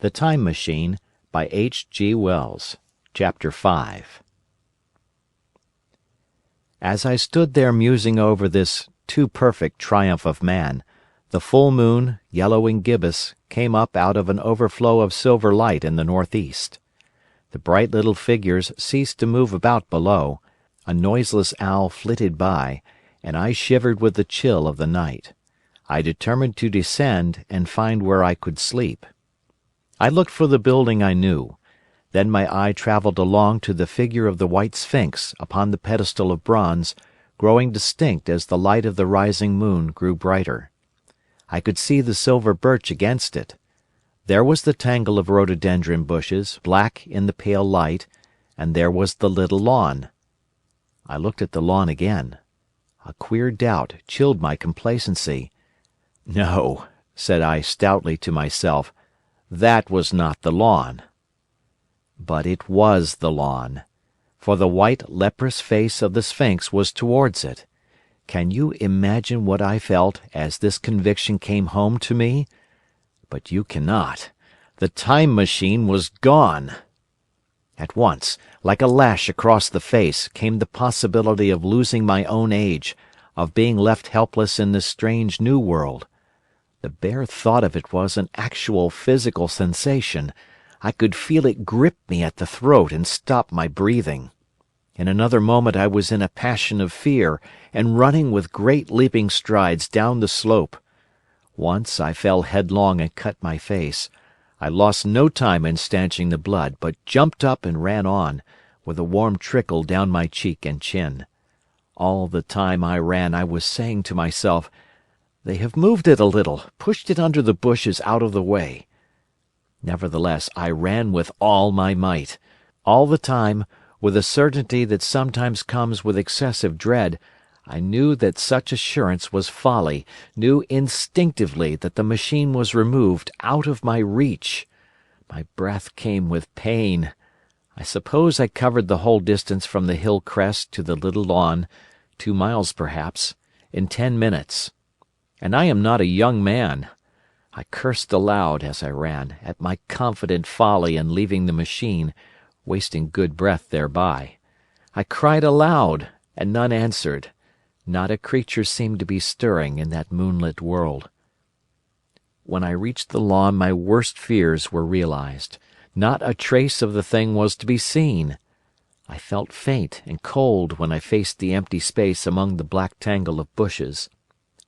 The Time Machine by H. G. Wells. Chapter 5. As I stood there musing over this too perfect triumph of man, the full moon, yellow and gibbous, came up out of an overflow of silver light in the northeast. The bright little figures ceased to move about below, a noiseless owl flitted by, and I shivered with the chill of the night. I determined to descend and find where I could sleep. I looked for the building I knew. Then my eye travelled along to the figure of the white sphinx upon the pedestal of bronze, growing distinct as the light of the rising moon grew brighter. I could see the silver birch against it. There was the tangle of rhododendron bushes, black in the pale light, and there was the little lawn. I looked at the lawn again. A queer doubt chilled my complacency. "No," said I stoutly to myself, "that was not the lawn." But it was the lawn, for the white leprous face of the Sphinx was towards it. Can you imagine what I felt as this conviction came home to me? But you cannot. The Time Machine was gone. At once, like a lash across the face, came the possibility of losing my own age, of being left helpless in this strange new world. The bare thought of it was an actual physical sensation. I could feel it grip me at the throat and stop my breathing. In another moment I was in a passion of fear, and running with great leaping strides down the slope. Once I fell headlong and cut my face. I lost no time in stanching the blood, but jumped up and ran on, with a warm trickle down my cheek and chin. All the time I ran I was saying to myself, "They have moved it a little, pushed it under the bushes out of the way." Nevertheless, I ran with all my might. All the time, with a certainty that sometimes comes with excessive dread, I knew that such assurance was folly, knew instinctively that the machine was removed, out of my reach. My breath came with pain. I suppose I covered the whole distance from the hill crest to the little lawn, 2 miles perhaps, in 10 minutes. And I am not a young man. I cursed aloud as I ran, at my confident folly in leaving the machine, wasting good breath thereby. I cried aloud, and none answered. Not a creature seemed to be stirring in that moonlit world. When I reached the lawn my worst fears were realized. Not a trace of the thing was to be seen. I felt faint and cold when I faced the empty space among the black tangle of bushes.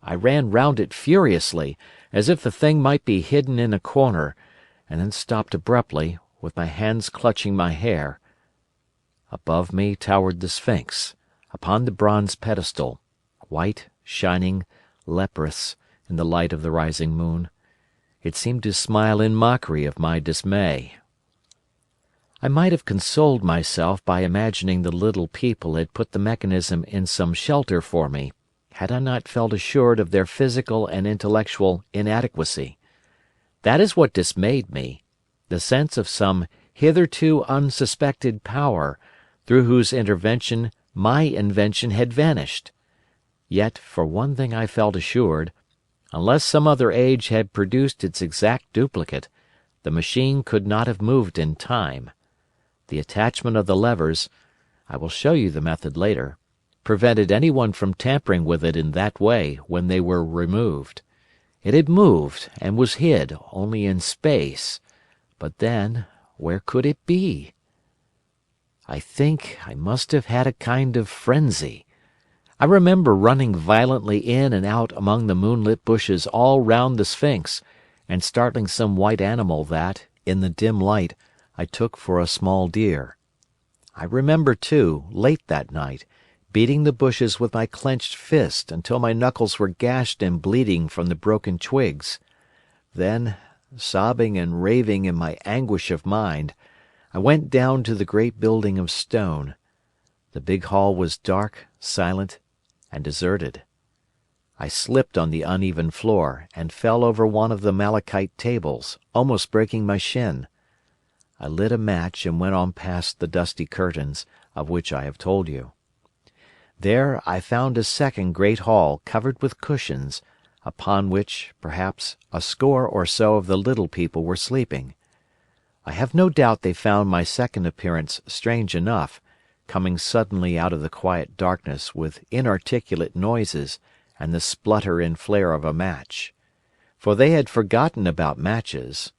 I ran round it furiously, as if the thing might be hidden in a corner, and then stopped abruptly, with my hands clutching my hair. Above me towered the Sphinx, upon the bronze pedestal, white, shining, leprous, in the light of the rising moon. It seemed to smile in mockery of my dismay. I might have consoled myself by imagining the little people had put the mechanism in some shelter for me, had I not felt assured of their physical and intellectual inadequacy. That is what dismayed me, the sense of some hitherto unsuspected power, through whose intervention my invention had vanished. Yet, for one thing I felt assured, unless some other age had produced its exact duplicate, the machine could not have moved in time. The attachment of the levers—I will show you the method later—prevented anyone from tampering with it in that way when they were removed. It had moved, and was hid, only in space. But then, where could it be? I think I must have had a kind of frenzy. I remember running violently in and out among the moonlit bushes all round the Sphinx, and startling some white animal that, in the dim light, I took for a small deer. I remember, too, late that night, beating the bushes with my clenched fist until my knuckles were gashed and bleeding from the broken twigs. Then, sobbing and raving in my anguish of mind, I went down to the great building of stone. The big hall was dark, silent, and deserted. I slipped on the uneven floor, and fell over one of the malachite tables, almost breaking my shin. I lit a match and went on past the dusty curtains, of which I have told you. There I found a second great hall covered with cushions, upon which, perhaps, a score or so of the little people were sleeping. I have no doubt they found my second appearance strange enough, coming suddenly out of the quiet darkness with inarticulate noises and the splutter and flare of a match. For they had forgotten about matches.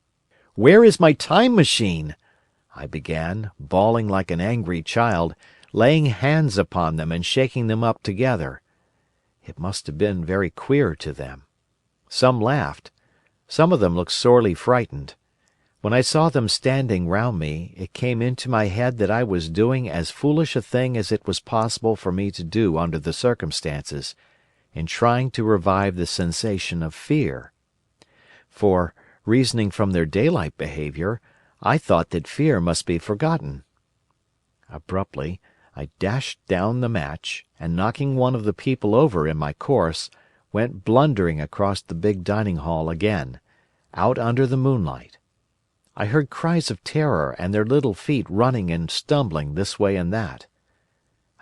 "Where is my time machine?" I began, bawling like an angry child, laying hands upon them and shaking them up together. It must have been very queer to them. Some laughed. Some of them looked sorely frightened. When I saw them standing round me, it came into my head that I was doing as foolish a thing as it was possible for me to do under the circumstances, in trying to revive the sensation of fear. For, reasoning from their daylight behaviour, I thought that fear must be forgotten. Abruptly, I dashed down the match, and knocking one of the people over in my course, went blundering across the big dining hall again, out under the moonlight. I heard cries of terror and their little feet running and stumbling this way and that.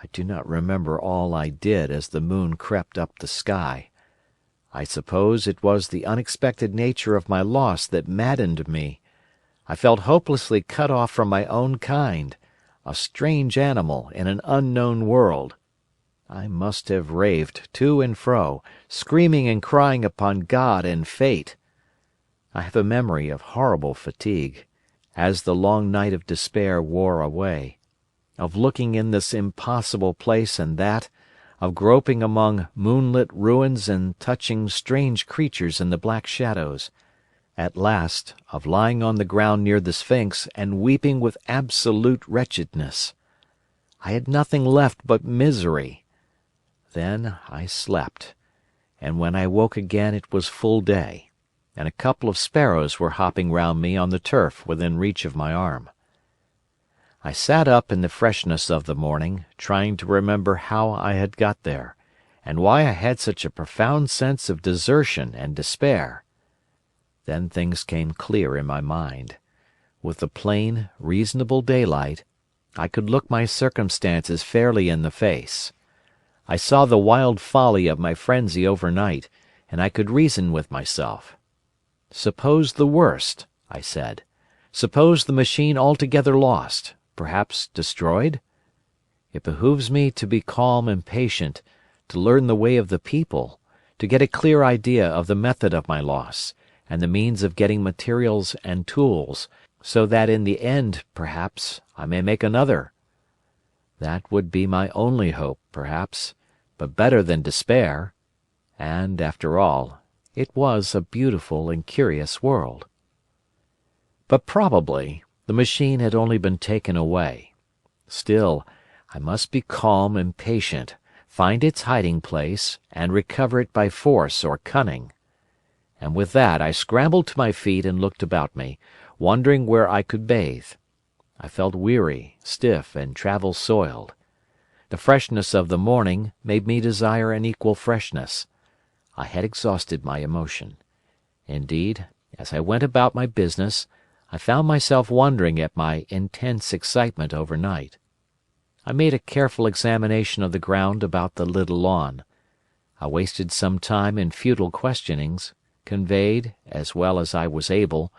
I do not remember all I did as the moon crept up the sky. I suppose it was the unexpected nature of my loss that maddened me. I felt hopelessly cut off from my own kind, a strange animal in an unknown world. I must have raved to and fro, screaming and crying upon God and fate. I have a memory of horrible fatigue, as the long night of despair wore away, of looking in this impossible place and that, of groping among moonlit ruins and touching strange creatures in the black shadows, at last of lying on the ground near the Sphinx and weeping with absolute wretchedness. I had nothing left but misery. Then I slept, and when I woke again it was full day, and a couple of sparrows were hopping round me on the turf within reach of my arm. I sat up in the freshness of the morning, trying to remember how I had got there, and why I had such a profound sense of desertion and despair. Then things came clear in my mind. With the plain, reasonable daylight, I could look my circumstances fairly in the face. I saw the wild folly of my frenzy overnight, and I could reason with myself. "Suppose the worst," I said. "Suppose the machine altogether lost, perhaps destroyed? It behooves me to be calm and patient, to learn the way of the people, to get a clear idea of the method of my loss, and the means of getting materials and tools, so that in the end, perhaps, I may make another. That would be my only hope, perhaps, but better than despair. And, after all, it was a beautiful and curious world. But probably the machine had only been taken away. Still, I must be calm and patient, find its hiding place, and recover it by force or cunning. And with that I scrambled to my feet and looked about me, wondering where I could bathe. I felt weary, stiff, and travel-soiled. The freshness of the morning made me desire an equal freshness. I had exhausted my emotion. Indeed, as I went about my business, I found myself wondering at my intense excitement overnight. I made a careful examination of the ground about the little lawn. I wasted some time in futile questionings, conveyed, as well as I was able,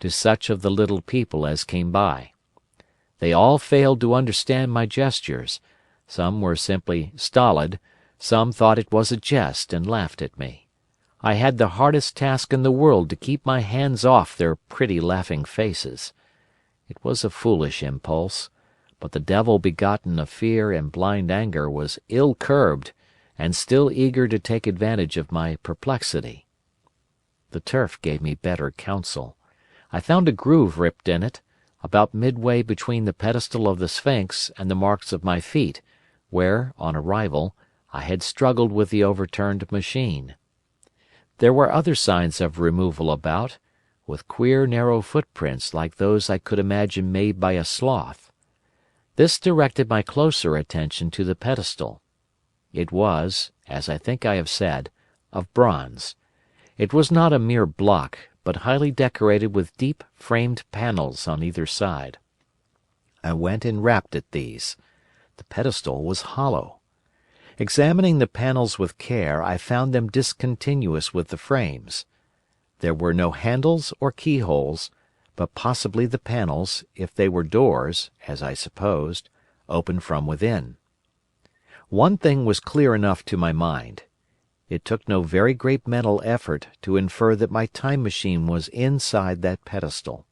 to such of the little people as came by. They all failed to understand my gestures. Some were simply stolid, some thought it was a jest and laughed at me. I had the hardest task in the world to keep my hands off their pretty laughing faces. It was a foolish impulse, but the devil begotten of fear and blind anger was ill-curbed, and still eager to take advantage of my perplexity. The turf gave me better counsel. I found a groove ripped in it, about midway between the pedestal of the Sphinx and the marks of my feet, where, on arrival, I had struggled with the overturned machine. There were other signs of removal about, with queer narrow footprints like those I could imagine made by a sloth. This directed my closer attention to the pedestal. It was, as I think I have said, of bronze. It was not a mere block, but highly decorated with deep framed panels on either side. I went and rapped at these. The pedestal was hollow. Examining the panels with care, I found them discontinuous with the frames. There were no handles or keyholes, but possibly the panels, if they were doors, as I supposed, opened from within. One thing was clear enough to my mind. It took no very great mental effort to infer that my time machine was inside that pedestal.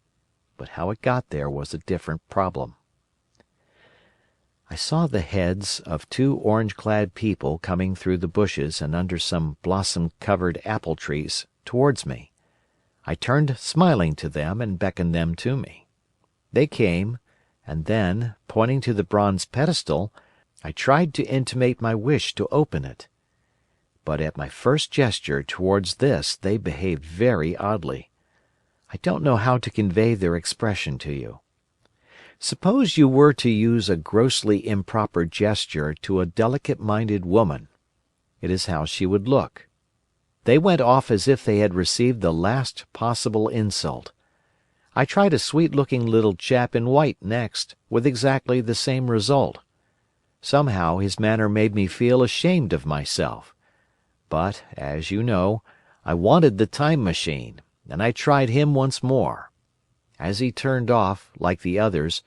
But how it got there was a different problem. I saw the heads of 2 orange-clad people coming through the bushes and under some blossom-covered apple trees towards me. I turned smiling to them and beckoned them to me. They came, and then, pointing to the bronze pedestal, I tried to intimate my wish to open it. But at my first gesture towards this they behaved very oddly. I don't know how to convey their expression to you. Suppose you were to use a grossly improper gesture to a delicate-minded woman. It is how she would look. They went off as if they had received the last possible insult. I tried a sweet-looking little chap in white next, with exactly the same result. Somehow his manner made me feel ashamed of myself. But, as you know, I wanted the time machine, and I tried him once more. As he turned off, like the others,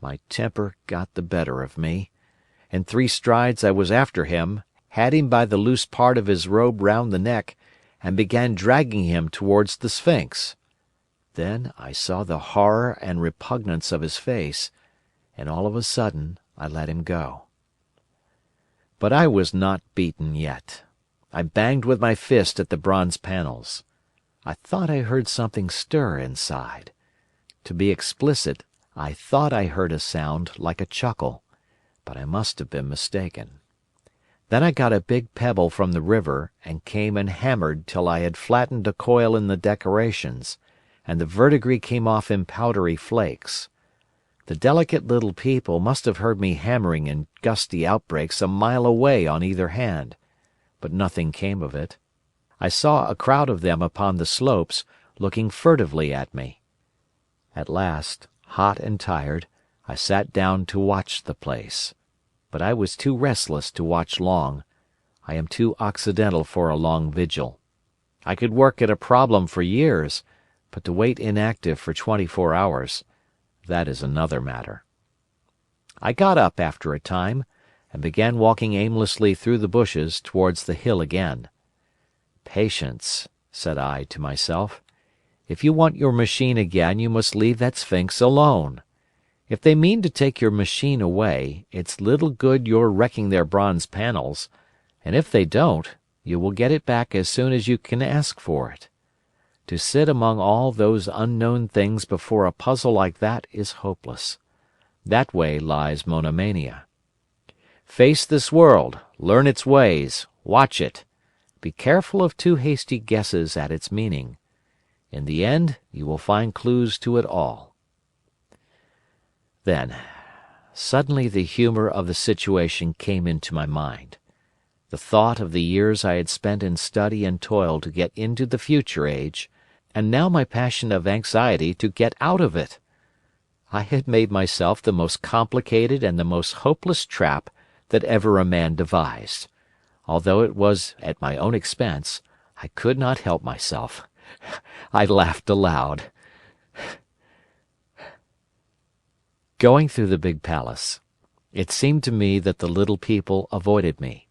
my temper got the better of me. In 3 strides I was after him, had him by the loose part of his robe round the neck, and began dragging him towards the Sphinx. Then I saw the horror and repugnance of his face, and all of a sudden I let him go. But I was not beaten yet. I banged with my fist at the bronze panels. I thought I heard something stir inside. To be explicit, I thought I heard a sound like a chuckle, but I must have been mistaken. Then I got a big pebble from the river and came and hammered till I had flattened a coil in the decorations, and the verdigris came off in powdery flakes. The delicate little people must have heard me hammering in gusty outbreaks a mile away on either hand, but nothing came of it. I saw a crowd of them upon the slopes, looking furtively at me. At last, hot and tired, I sat down to watch the place. But I was too restless to watch long. I am too occidental for a long vigil. I could work at a problem for years, but to wait inactive for 24 hours, that is another matter. I got up after a time, and began walking aimlessly through the bushes towards the hill again. "Patience," said I to myself. "If you want your machine again, you must leave that Sphinx alone. If they mean to take your machine away, it's little good your wrecking their bronze panels, and if they don't, you will get it back as soon as you can ask for it. To sit among all those unknown things before a puzzle like that is hopeless. That way lies monomania. Face this world, learn its ways, watch it. Be careful of too hasty guesses at its meaning. In the end, you will find clues to it all." Then, suddenly the humor of the situation came into my mind. The thought of the years I had spent in study and toil to get into the future age, and now my passion of anxiety to get out of it. I had made myself the most complicated and the most hopeless trap that ever a man devised. Although it was at my own expense, I could not help myself. I laughed aloud. Going through the big palace, it seemed to me that the little people avoided me.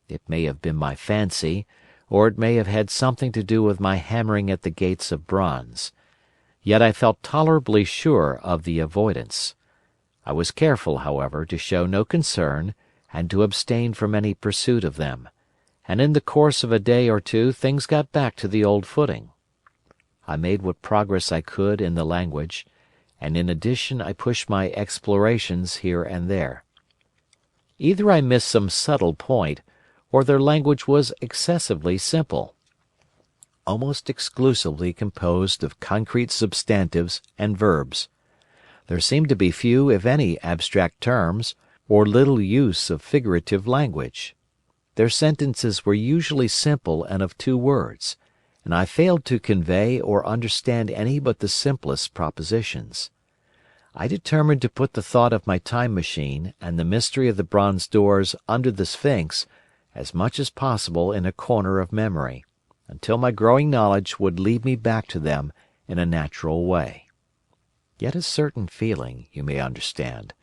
It may have been my fancy, or it may have had something to do with my hammering at the gates of bronze. Yet I felt tolerably sure of the avoidance. I was careful, however, to show no concern and to abstain from any pursuit of them, and in the course of a day or two things got back to the old footing. I made what progress I could in the language, and in addition I pushed my explorations here and there. Either I missed some subtle point, or their language was excessively simple, almost exclusively composed of concrete substantives and verbs. There seemed to be few, if any, abstract terms, or little use of figurative language. Their sentences were usually simple and of 2 words, and I failed to convey or understand any but the simplest propositions. I determined to put the thought of my time machine and the mystery of the bronze doors under the Sphinx as much as possible in a corner of memory, until my growing knowledge would lead me back to them in a natural way. Yet a certain feeling, you may understand,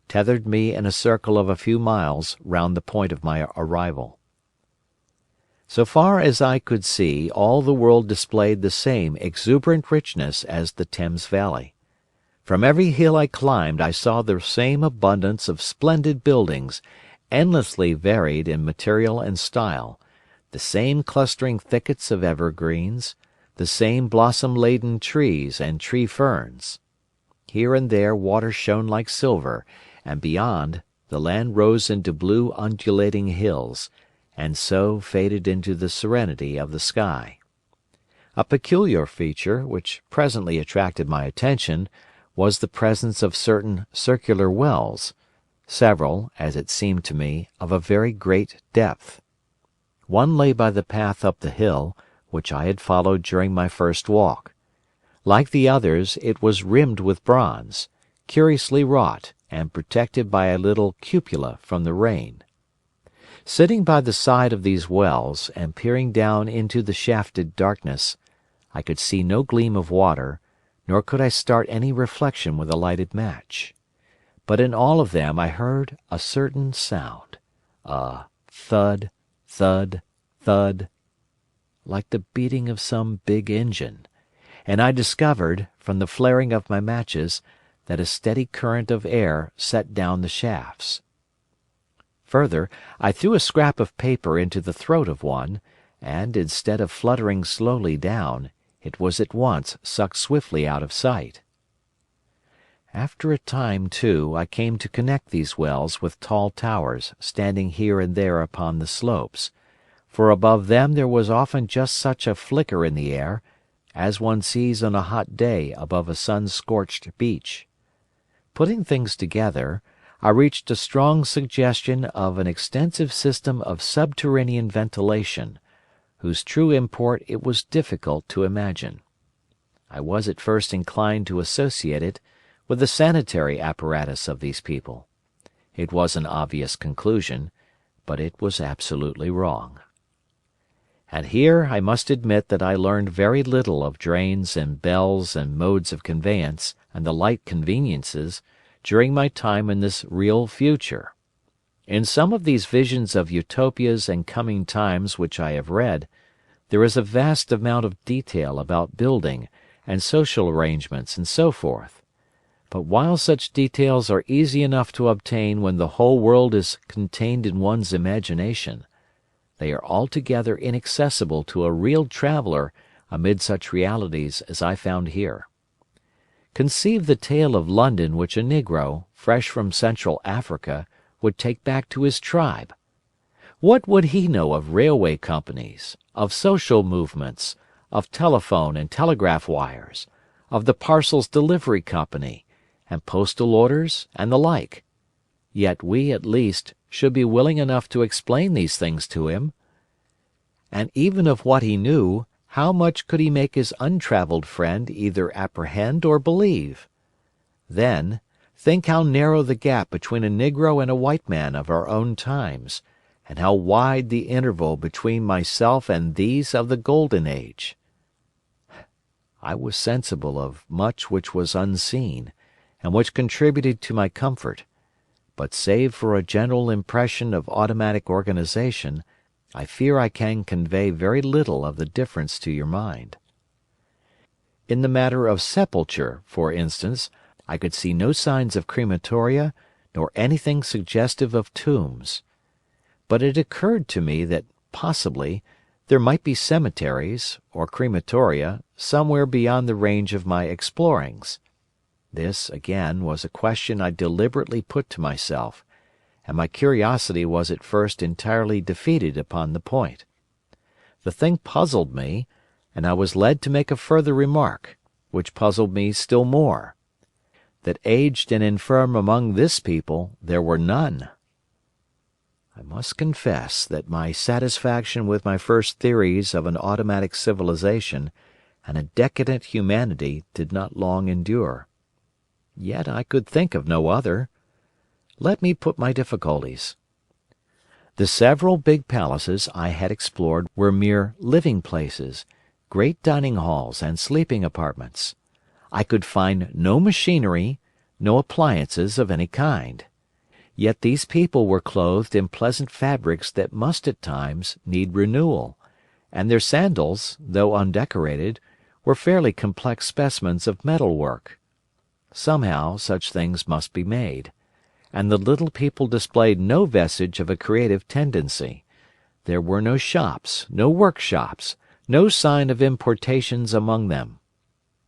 tethered me in a circle of a few miles round the point of my arrival. So far as I could see, all the world displayed the same exuberant richness as the Thames Valley. From every hill I climbed I saw the same abundance of splendid buildings, endlessly varied in material and style, the same clustering thickets of evergreens, the same blossom-laden trees and tree ferns. Here and there water shone like silver, and beyond, the land rose into blue undulating hills, and so faded into the serenity of the sky. A peculiar feature, which presently attracted my attention, was the presence of certain circular wells, several, as it seemed to me, of a very great depth. One lay by the path up the hill, which I had followed during my first walk. Like the others, it was rimmed with bronze, curiously wrought, and protected by a little cupola from the rain. Sitting by the side of these wells, and peering down into the shafted darkness, I could see no gleam of water, nor could I start any reflection with a lighted match. But in all of them I heard a certain sound, a thud, thud, thud, like the beating of some big engine, and I discovered, from the flaring of my matches, that a steady current of air set down the shafts. Further, I threw a scrap of paper into the throat of one, and, instead of fluttering slowly down, it was at once sucked swiftly out of sight. After a time, too, I came to connect these wells with tall towers standing here and there upon the slopes, for above them there was often just such a flicker in the air as one sees on a hot day above a sun-scorched beach. Putting things together, I reached a strong suggestion of an extensive system of subterranean ventilation, whose true import it was difficult to imagine. I was at first inclined to associate it with the sanitary apparatus of these people. It was an obvious conclusion, but it was absolutely wrong. And here I must admit that I learned very little of drains and bells and modes of conveyance and the like conveniences during my time in this real future. In some of these visions of utopias and coming times which I have read, there is a vast amount of detail about building and social arrangements and so forth. But while such details are easy enough to obtain when the whole world is contained in one's imagination, they are altogether inaccessible to a real traveller amid such realities as I found here. Conceive the tale of London which a negro, fresh from Central Africa, would take back to his tribe. What would he know of railway companies, of social movements, of telephone and telegraph wires, of the parcels delivery company, and postal orders, and the like? Yet we, at least, should be willing enough to explain these things to him. And even of what he knew, how much could he make his untravelled friend either apprehend or believe? Then, think how narrow the gap between a negro and a white man of our own times, and how wide the interval between myself and these of the Golden Age. I was sensible of much which was unseen, and which contributed to my comfort, but save for a general impression of automatic organization, I fear I can convey very little of the difference to your mind. In the matter of sepulture, for instance, I could see no signs of crematoria, nor anything suggestive of tombs. But it occurred to me that, possibly, there might be cemeteries, or crematoria, somewhere beyond the range of my explorings. This, again, was a question I deliberately put to myself, and my curiosity was at first entirely defeated upon the point. The thing puzzled me, and I was led to make a further remark, which puzzled me still more: that aged and infirm among this people there were none. I must confess that my satisfaction with my first theories of an automatic civilization and a decadent humanity did not long endure. Yet I could think of no other. Let me put my difficulties. The several big palaces I had explored were mere living places, great dining halls and sleeping apartments. I could find no machinery, no appliances of any kind. Yet these people were clothed in pleasant fabrics that must at times need renewal, and their sandals, though undecorated, were fairly complex specimens of metalwork. Somehow such things must be made, and the little people displayed no vestige of a creative tendency. There were no shops, no workshops, no sign of importations among them.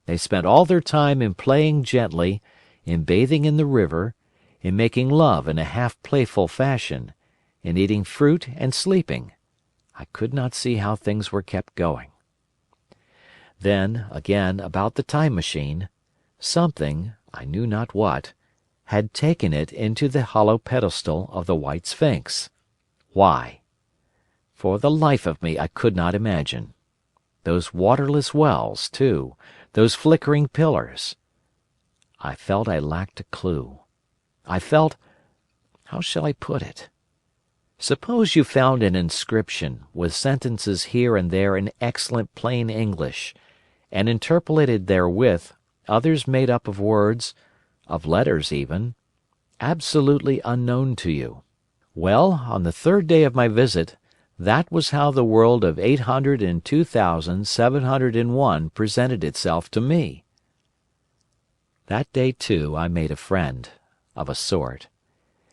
They spent all their time in playing gently, in bathing in the river, in making love in a half-playful fashion, in eating fruit and sleeping. I could not see how things were kept going. Then, again, about the Time Machine, something, I knew not what, had taken it into the hollow pedestal of the White Sphinx. Why? For the life of me I could not imagine. Those waterless wells, too, those flickering pillars. I felt I lacked a clue. I felt—how shall I put it? Suppose you found an inscription, with sentences here and there in excellent plain English, and interpolated therewith others made up of words, of letters even, absolutely unknown to you. Well, on the third day of my visit, that was how the world of 802,701 presented itself to me. That day, too, I made a friend, of a sort.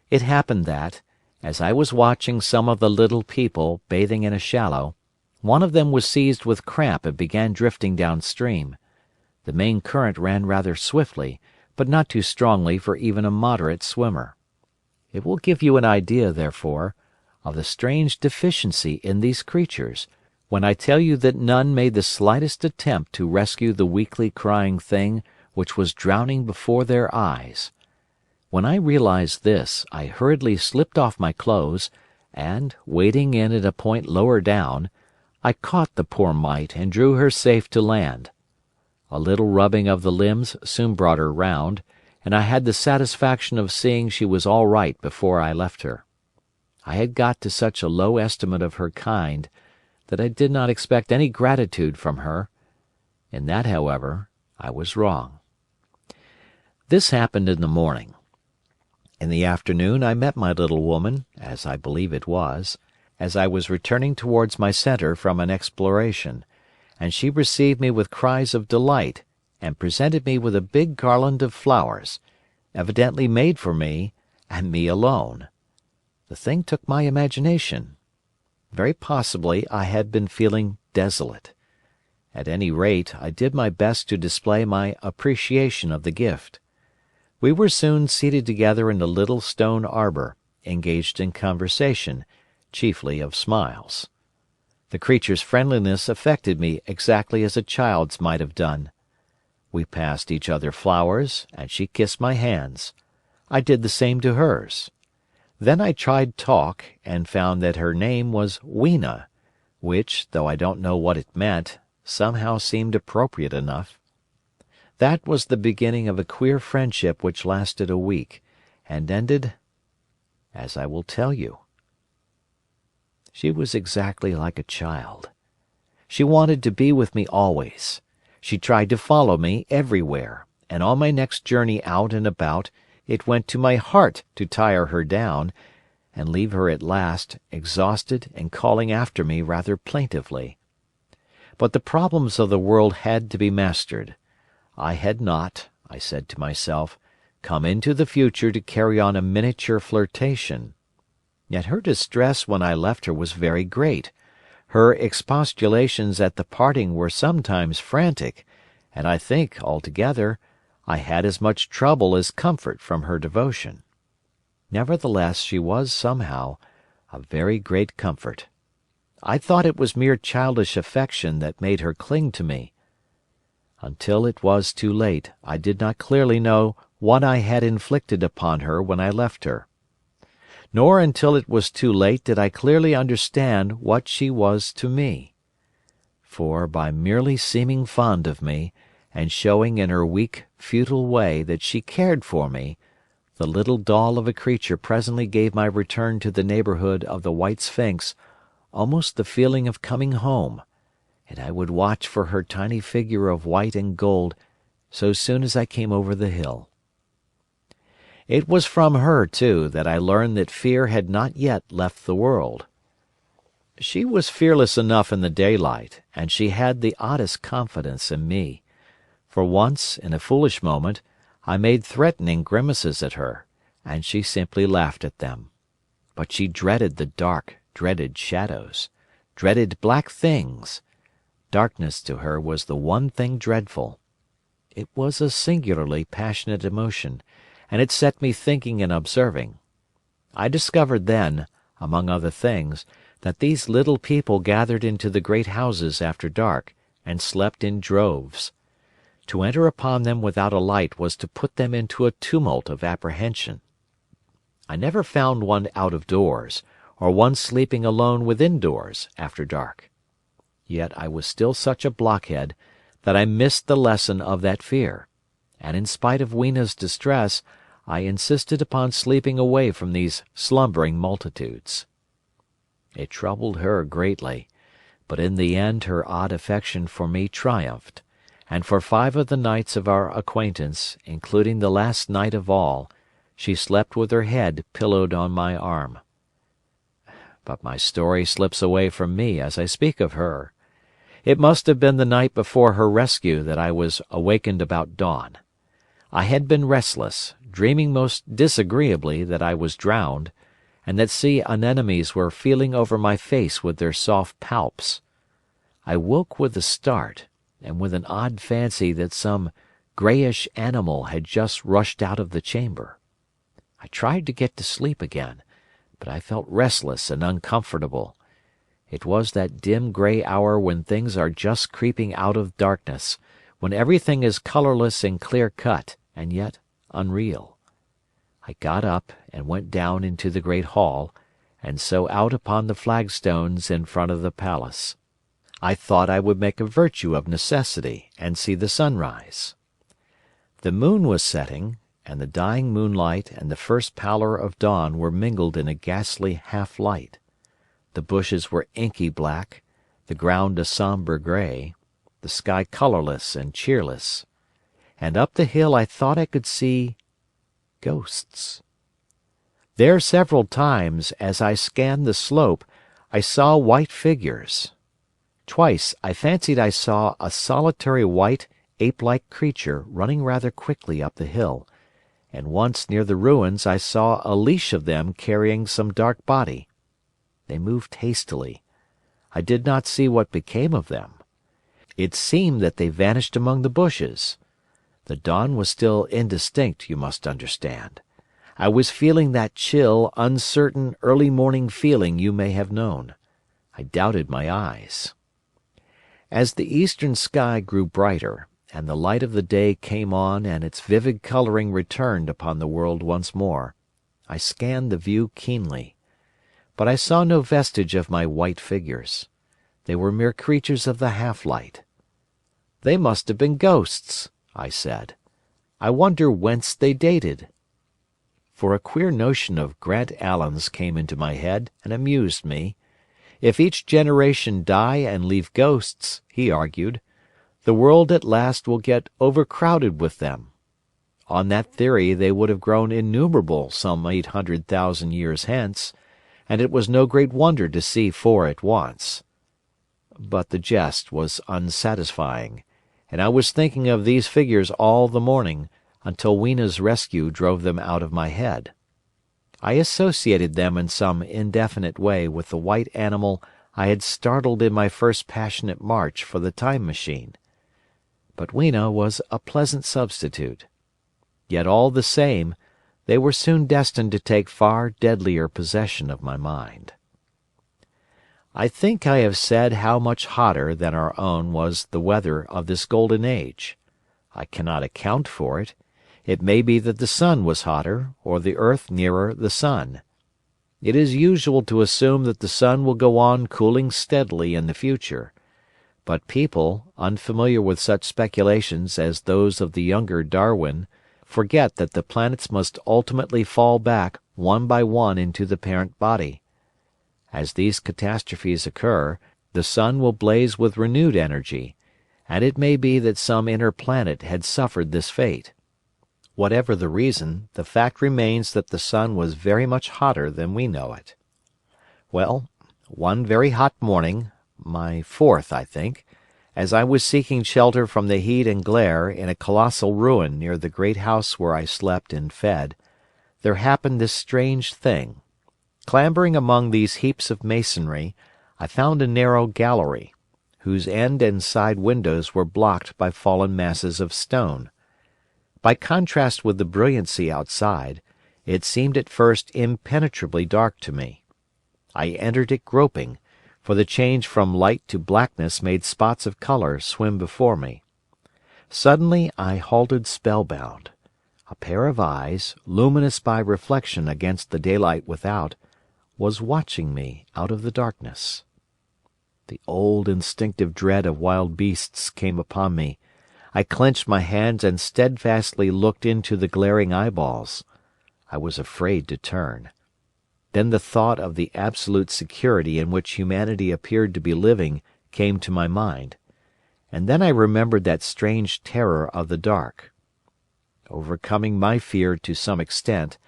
It happened that, as I was watching some of the little people bathing in a shallow, one of them was seized with cramp and began drifting downstream. The main current ran rather swiftly, but not too strongly for even a moderate swimmer. It will give you an idea, therefore, of the strange deficiency in these creatures, when I tell you that none made the slightest attempt to rescue the weakly crying thing which was drowning before their eyes. When I realized this, I hurriedly slipped off my clothes, and, wading in at a point lower down, I caught the poor mite and drew her safe to land. A little rubbing of the limbs soon brought her round, and I had the satisfaction of seeing she was all right before I left her. I had got to such a low estimate of her kind that I did not expect any gratitude from her. In that, however, I was wrong. This happened in the morning. In the afternoon I met my little woman, as I believe it was, as I was returning towards my centre from an exploration, and she received me with cries of delight, and presented me with a big garland of flowers, evidently made for me, and me alone. The thing took my imagination. Very possibly I had been feeling desolate. At any rate, I did my best to display my appreciation of the gift. We were soon seated together in a little stone arbour, engaged in conversation, chiefly of smiles. The creature's friendliness affected me exactly as a child's might have done. We passed each other flowers, and she kissed my hands. I did the same to hers. Then I tried talk, and found that her name was Weena, which, though I don't know what it meant, somehow seemed appropriate enough. That was the beginning of a queer friendship which lasted a week, and ended as I will tell you. She was exactly like a child. She wanted to be with me always. She tried to follow me everywhere, and on my next journey out and about it went to my heart to tire her down, and leave her at last, exhausted and calling after me rather plaintively. But the problems of the world had to be mastered. I had not, I said to myself, come into the future to carry on a miniature flirtation. Yet her distress when I left her was very great. Her expostulations at the parting were sometimes frantic, and I think, altogether, I had as much trouble as comfort from her devotion. Nevertheless, she was, somehow, a very great comfort. I thought it was mere childish affection that made her cling to me. Until it was too late, I did not clearly know what I had inflicted upon her when I left her. Nor until it was too late did I clearly understand what she was to me. For, by merely seeming fond of me, and showing in her weak, futile way that she cared for me, the little doll of a creature presently gave my return to the neighbourhood of the White Sphinx almost the feeling of coming home, and I would watch for her tiny figure of white and gold so soon as I came over the hill. It was from her, too, that I learned that fear had not yet left the world. She was fearless enough in the daylight, and she had the oddest confidence in me. For once, in a foolish moment, I made threatening grimaces at her, and she simply laughed at them. But she dreaded the dark, dreaded shadows, dreaded black things. Darkness to her was the one thing dreadful. It was a singularly passionate emotion, and it set me thinking and observing. I discovered then, among other things, that these little people gathered into the great houses after dark, and slept in droves. To enter upon them without a light was to put them into a tumult of apprehension. I never found one out of doors, or one sleeping alone within doors, after dark. Yet I was still such a blockhead that I missed the lesson of that fear, and in spite of Weena's distress, I insisted upon sleeping away from these slumbering multitudes. It troubled her greatly, but in the end her odd affection for me triumphed, and for 5 of the nights of our acquaintance, including the last night of all, she slept with her head pillowed on my arm. But my story slips away from me as I speak of her. It must have been the night before her rescue that I was awakened about dawn. I had been restless, dreaming most disagreeably that I was drowned, and that sea anemones were feeling over my face with their soft palps. I woke with a start, and with an odd fancy that some greyish animal had just rushed out of the chamber. I tried to get to sleep again, but I felt restless and uncomfortable. It was that dim grey hour when things are just creeping out of darkness, when everything is colourless and clear-cut, and yet unreal. I got up and went down into the great hall, and so out upon the flagstones in front of the palace. I thought I would make a virtue of necessity and see the sunrise. The moon was setting, and the dying moonlight and the first pallor of dawn were mingled in a ghastly half-light. The bushes were inky black, the ground a sombre grey, the sky colourless and cheerless, and up the hill I thought I could see ghosts. There several times, as I scanned the slope, I saw white figures. Twice I fancied I saw a solitary white, ape-like creature running rather quickly up the hill, and once near the ruins I saw a leash of them carrying some dark body. They moved hastily. I did not see what became of them. It seemed that they vanished among the bushes. The dawn was still indistinct, you must understand. I was feeling that chill, uncertain, early morning feeling you may have known. I doubted my eyes. As the eastern sky grew brighter, and the light of the day came on and its vivid colouring returned upon the world once more, I scanned the view keenly. But I saw no vestige of my white figures. They were mere creatures of the half-light. "They must have been ghosts," I said. "I wonder whence they dated." For a queer notion of Grant Allen's came into my head and amused me. If each generation die and leave ghosts, he argued, the world at last will get overcrowded with them. On that theory they would have grown innumerable some 800,000 years hence, and it was no great wonder to see 4 at once. But the jest was unsatisfying, and I was thinking of these figures all the morning, until Weena's rescue drove them out of my head. I associated them in some indefinite way with the white animal I had startled in my first passionate march for the time machine. But Weena was a pleasant substitute. Yet all the same, they were soon destined to take far deadlier possession of my mind. I think I have said how much hotter than our own was the weather of this golden age. I cannot account for it. It may be that the sun was hotter, or the earth nearer the sun. It is usual to assume that the sun will go on cooling steadily in the future, but people, unfamiliar with such speculations as those of the younger Darwin, forget that the planets must ultimately fall back one by one into the parent body. As these catastrophes occur, the sun will blaze with renewed energy, and it may be that some inner planet had suffered this fate. Whatever the reason, the fact remains that the sun was very much hotter than we know it. Well, one very hot morning, my fourth, I think, as I was seeking shelter from the heat and glare in a colossal ruin near the great house where I slept and fed, there happened this strange thing. Clambering among these heaps of masonry, I found a narrow gallery, whose end and side windows were blocked by fallen masses of stone. By contrast with the brilliancy outside, it seemed at first impenetrably dark to me. I entered it groping, for the change from light to blackness made spots of colour swim before me. Suddenly I halted spellbound. A pair of eyes, luminous by reflection against the daylight without, was watching me out of the darkness. The old instinctive dread of wild beasts came upon me. I clenched my hands and steadfastly looked into the glaring eyeballs. I was afraid to turn. Then the thought of the absolute security in which humanity appeared to be living came to my mind, and then I remembered that strange terror of the dark. Overcoming my fear to some extent,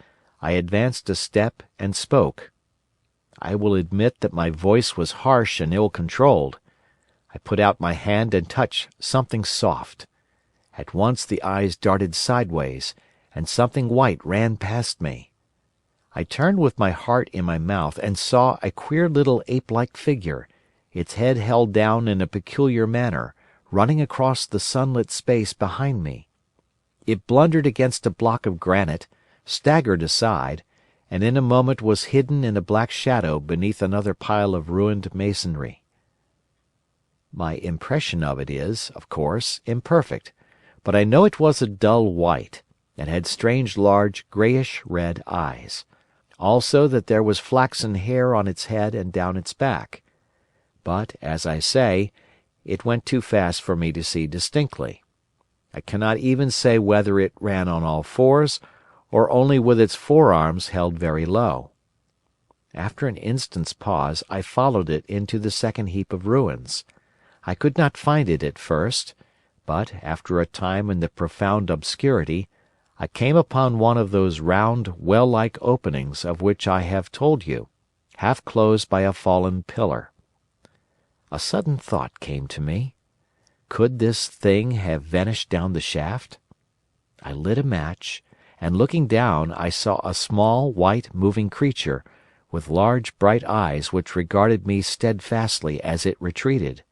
I advanced a step and spoke. I will admit that my voice was harsh and ill-controlled. I put out my hand and touched something soft. At once the eyes darted sideways, and something white ran past me. I turned with my heart in my mouth and saw a queer little ape-like figure, its head held down in a peculiar manner, running across the sunlit space behind me. It blundered against a block of granite, staggered aside, and in a moment was hidden in a black shadow beneath another pile of ruined masonry. My impression of it is, of course, imperfect, but I know it was a dull white, and had strange large greyish-red eyes. Also that there was flaxen hair on its head and down its back. But, as I say, it went too fast for me to see distinctly. I cannot even say whether it ran on all fours, or only with its forearms held very low. After an instant's pause, I followed it into the second heap of ruins. I could not find it at first, but, after a time in the profound obscurity, I came upon one of those round, well-like openings of which I have told you, half closed by a fallen pillar. A sudden thought came to me. Could this thing have vanished down the shaft? I lit a match, and looking down I saw a small, white, moving creature, with large, bright eyes which regarded me steadfastly as it retreated.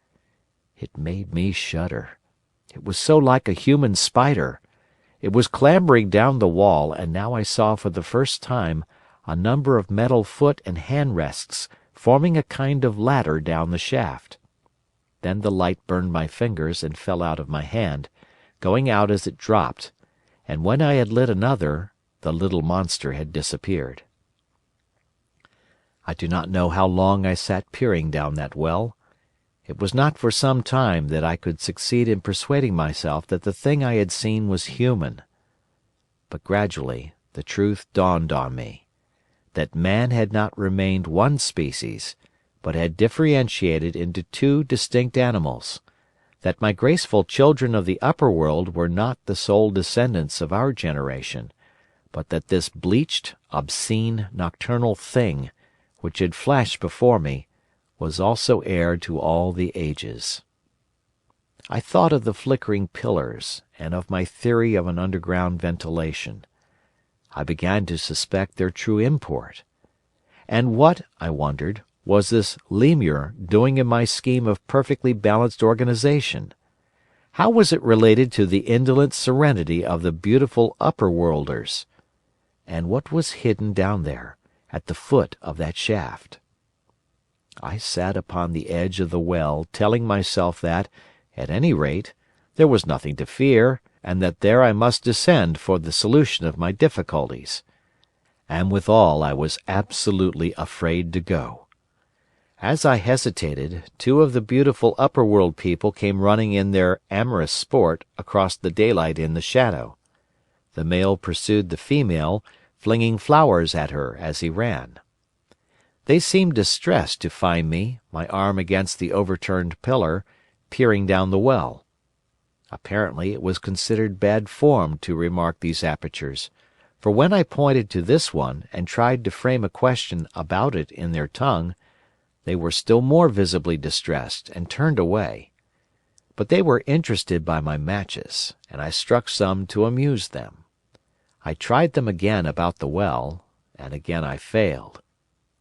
It made me shudder. It was so like a human spider. It was clambering down the wall, and now I saw for the first time a number of metal foot and hand rests forming a kind of ladder down the shaft. Then the light burned my fingers and fell out of my hand, going out as it dropped, and when I had lit another, the little monster had disappeared. I do not know how long I sat peering down that well. It was not for some time that I could succeed in persuading myself that the thing I had seen was human. But gradually the truth dawned on me, that man had not remained one species, but had differentiated into two distinct animals, that my graceful children of the upper world were not the sole descendants of our generation, but that this bleached, obscene, nocturnal thing, which had flashed before me, was also heir to all the ages. I thought of the flickering pillars, and of my theory of an underground ventilation. I began to suspect their true import. And what, I wondered, was this lemur doing in my scheme of perfectly balanced organization? How was it related to the indolent serenity of the beautiful upper-worlders? And what was hidden down there, at the foot of that shaft? I sat upon the edge of the well, telling myself that, at any rate, there was nothing to fear, and that there I must descend for the solution of my difficulties. And withal I was absolutely afraid to go. As I hesitated, two of the beautiful upper-world people came running in their amorous sport across the daylight in the shadow. The male pursued the female, flinging flowers at her as he ran. They seemed distressed to find me, my arm against the overturned pillar, peering down the well. Apparently it was considered bad form to remark these apertures, for when I pointed to this one and tried to frame a question about it in their tongue, they were still more visibly distressed and turned away. But they were interested by my matches, and I struck some to amuse them. I tried them again about the well, and again I failed.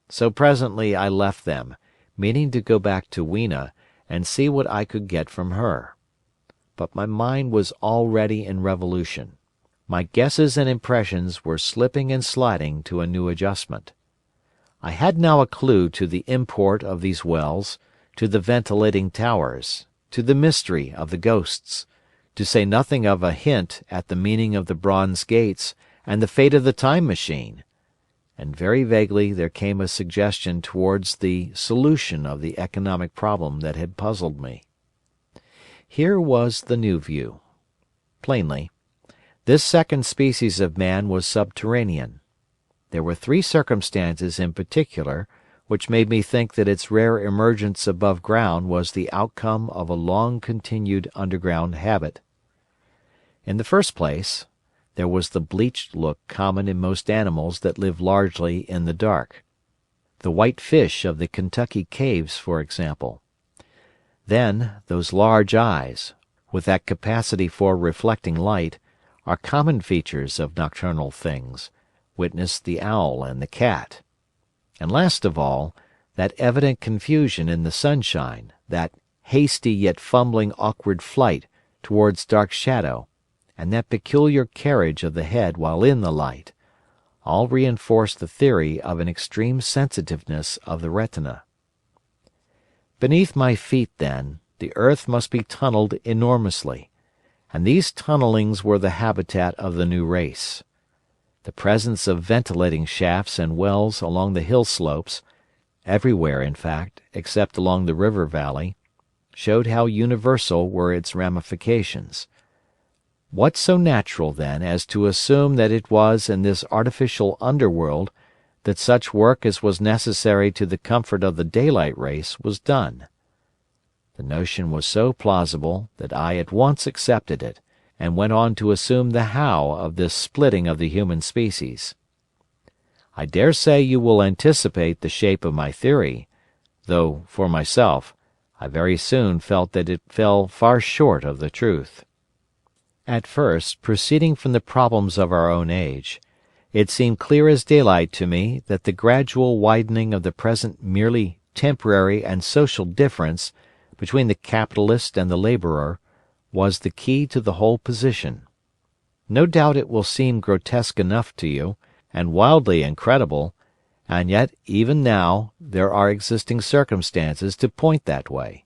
So presently I left them, meaning to go back to Weena and see what I could get from her. But my mind was already in revolution. My guesses and impressions were slipping and sliding to a new adjustment. I had now a clue to the import of these wells, to the ventilating towers, to the mystery of the ghosts, to say nothing of a hint at the meaning of the bronze gates and the fate of the time machine. And very vaguely there came a suggestion towards the solution of the economic problem that had puzzled me. Here was the new view. Plainly, this second species of man was subterranean. There were three circumstances in particular which made me think that its rare emergence above ground was the outcome of a long-continued underground habit. In the first place, there was the bleached look common in most animals that live largely in the dark. The white fish of the Kentucky caves, for example. Then, those large eyes, with that capacity for reflecting light, are common features of nocturnal things, witness the owl and the cat. And last of all, that evident confusion in the sunshine, that hasty yet fumbling awkward flight towards dark shadow, and that peculiar carriage of the head while in the light, all reinforced the theory of an extreme sensitiveness of the retina. Beneath my feet, then, the earth must be tunnelled enormously, and these tunnellings were the habitat of the new race. The presence of ventilating shafts and wells along the hill slopes, everywhere in fact, except along the river valley, showed how universal were its ramifications. What so natural, then, as to assume that it was in this artificial underworld that such work as was necessary to the comfort of the daylight race was done? The notion was so plausible that I at once accepted it, and went on to assume the how of this splitting of the human species. I dare say you will anticipate the shape of my theory, though, for myself, I very soon felt that it fell far short of the truth. At first, proceeding from the problems of our own age, it seemed clear as daylight to me that the gradual widening of the present merely temporary and social difference between the capitalist and the labourer was the key to the whole position. No doubt it will seem grotesque enough to you, and wildly incredible, and yet even now there are existing circumstances to point that way.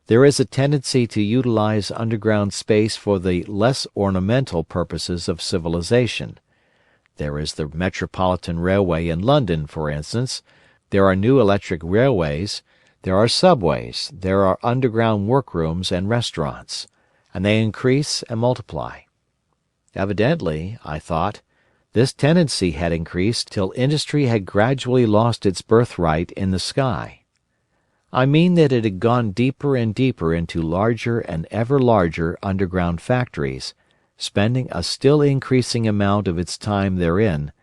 There is a tendency to utilize underground space for the less ornamental purposes of civilization. There is the Metropolitan Railway in London, for instance. There are new electric railways. There are subways. There are underground workrooms and restaurants. And they increase and multiply. Evidently, I thought, this tendency had increased till industry had gradually lost its birthright in the sky. I mean that it had gone deeper and deeper into larger and ever larger underground factories, spending a still increasing amount of its time therein,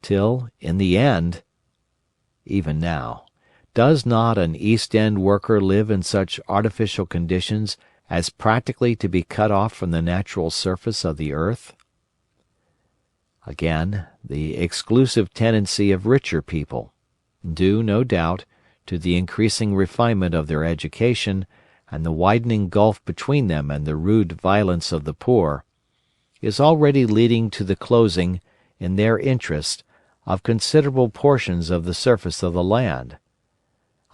till, in the end, even now, does not an East End worker live in such artificial conditions as practically to be cut off from the natural surface of the earth? Again, the exclusive tendency of richer people, due, no doubt, to the increasing refinement of their education and the widening gulf between them and the rude violence of the poor, is already leading to the closing, in their interest, of considerable portions of the surface of the land.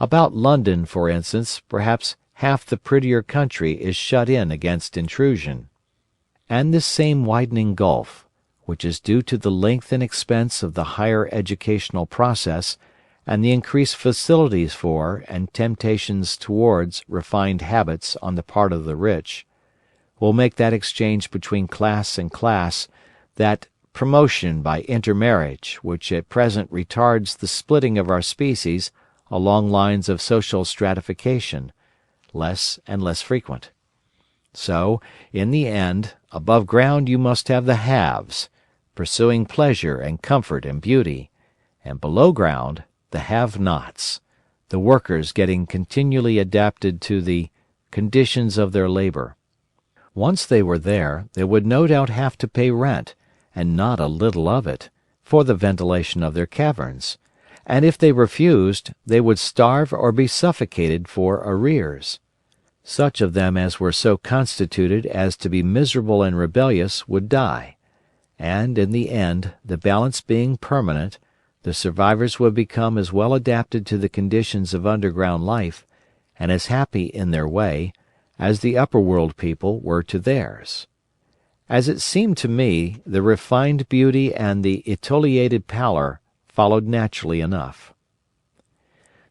About London, for instance, perhaps half the prettier country is shut in against intrusion. And this same widening gulf, which is due to the length and expense of the higher educational process and the increased facilities for and temptations towards refined habits on the part of the rich, will make that exchange between class and class, that promotion by intermarriage which at present retards the splitting of our species along lines of social stratification, less and less frequent. So, in the end, above ground you must have the haves, pursuing pleasure and comfort and beauty, and below ground the have-nots, the workers getting continually adapted to the conditions of their labor. Once they were there, they would no doubt have to pay rent, and not a little of it, for the ventilation of their caverns, and if they refused, they would starve or be suffocated for arrears. Such of them as were so constituted as to be miserable and rebellious would die, and, in the end, the balance being permanent, the survivors would become as well adapted to the conditions of underground life, and as happy in their way, as the upper world people were to theirs. As it seemed to me, the refined beauty and the etiolated pallor followed naturally enough.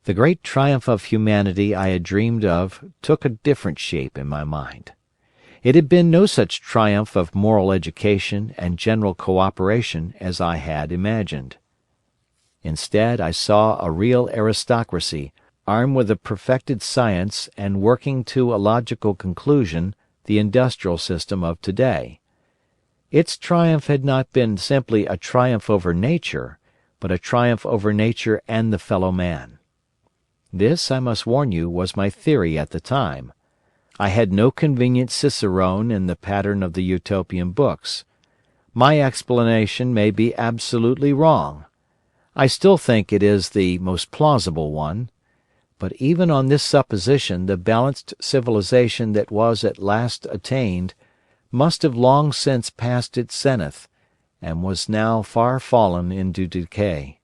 The great triumph of humanity I had dreamed of took a different shape in my mind. It had been no such triumph of moral education and general cooperation as I had imagined. Instead, I saw a real aristocracy, armed with a perfected science and working to a logical conclusion the industrial system of today. Its triumph had not been simply a triumph over nature, but a triumph over nature and the fellow man. This, I must warn you, was my theory at the time. I had no convenient cicerone in the pattern of the utopian books. My explanation may be absolutely wrong. I still think it is the most plausible one. But even on this supposition the balanced civilization that was at last attained must have long since passed its zenith, and was now far fallen into decay.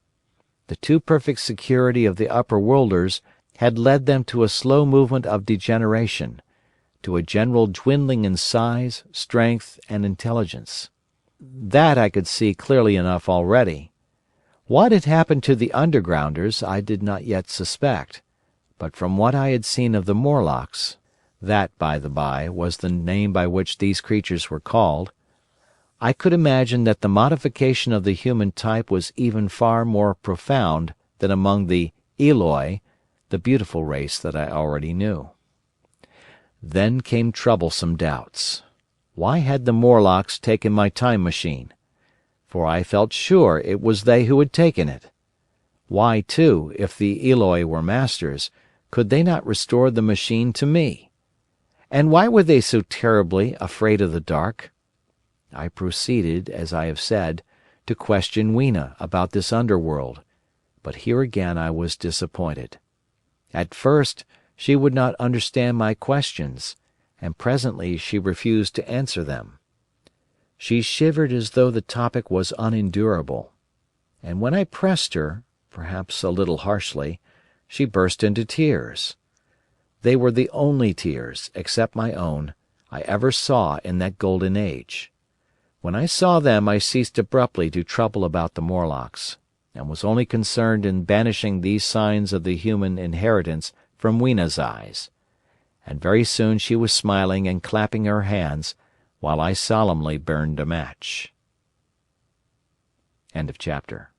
The too perfect security of the upper worlders had led them to a slow movement of degeneration, to a general dwindling in size, strength, and intelligence. That I could see clearly enough already. What had happened to the undergrounders I did not yet suspect, but from what I had seen of the Morlocks, that, by the by, was the name by which these creatures were called, I could imagine that the modification of the human type was even far more profound than among the Eloi, the beautiful race that I already knew. Then came troublesome doubts. Why had the Morlocks taken my time machine? For I felt sure it was they who had taken it. Why, too, if the Eloi were masters, could they not restore the machine to me? And why were they so terribly afraid of the dark? I proceeded, as I have said, to question Weena about this underworld, but here again I was disappointed. At first she would not understand my questions, and presently she refused to answer them. She shivered as though the topic was unendurable, and when I pressed her, perhaps a little harshly, she burst into tears. They were the only tears, except my own, I ever saw in that golden age. When I saw them I ceased abruptly to trouble about the Morlocks, and was only concerned in banishing these signs of the human inheritance from Weena's eyes. And very soon she was smiling and clapping her hands, while I solemnly burned a match. End of chapter.